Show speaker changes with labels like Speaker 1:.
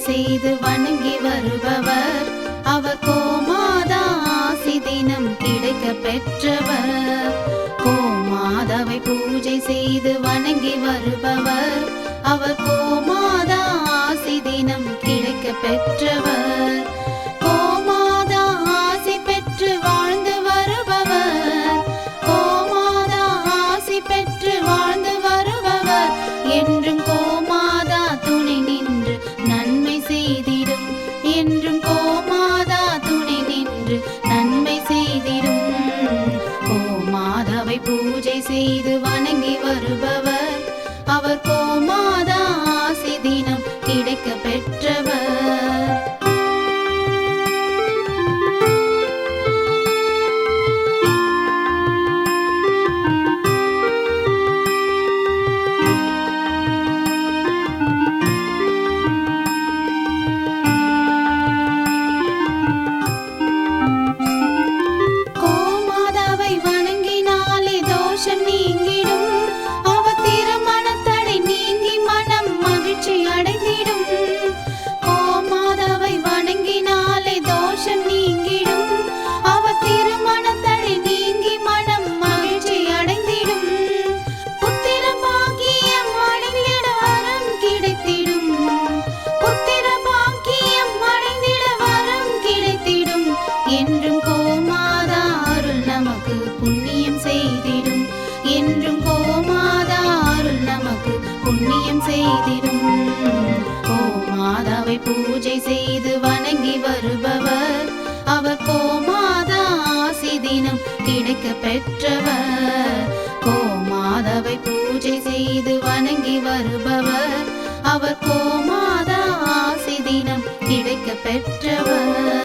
Speaker 1: செய்து வணங்கி வருபவர். அவர் கோமாதா ஆசி தினம் கிடைக்க பெற்றவர். கோமாதாவை பூஜை செய்து வணங்கி வருபவர். அவர் கோமாதா ஆசி தினம் கிடைக்க பெற்றவர். கோமாதா ஆசி பெற்று வாழ்ந்து வருபவர். கோமாதா ஆசி பெற்று வாழ்ந்து வருபவர். என்றும் கோமாதா துணை நின்று நன்மை செய்திடும். என்றும் கோமாதா துணை நின்று நன்மை செய்திடும். கோமாதாவை பூஜை செய்து வணங்கி வருபவர். அவர் கோமாதா ஆசி தினம் கிடைக்க பெற்றவர். கோமாதாவை வணங்கினாலே தோஷம் நீங்கிடும். அவர் திருமணத்தடை நீங்கி மனம் மகிழ்ச்சி அடைந்திடும். கோமாதாவை வணங்கினாலே தோஷம் நீங்கிடும். அவர் திருமணத்தடை நீங்கி மனம் மகிழ்ச்சி அடைந்திடும். புத்திர பாக்கியம் அடைந்திட வரம் கிடைத்திடும். புத்திர பாக்கியம் அடைந்திட வரம் கிடைத்திடும். என்றும் கோமாதா அருள் நமக்கு புண்ணியம் செய்திடும். என்றும் கோமாதா அருள் நமக்கு புண்ணியம் செய்திடும். கோமாதாவை பூஜை செய்து வணங்கி வருபவர். அவர் கோமாதா ஆசி தினம் கிடைக்க பெற்றவர். கோமாதாவை பூஜை செய்து வணங்கி வருபவர். அவர் கோமாதா ஆசி தினம் கிடைக்க பெற்றவர்.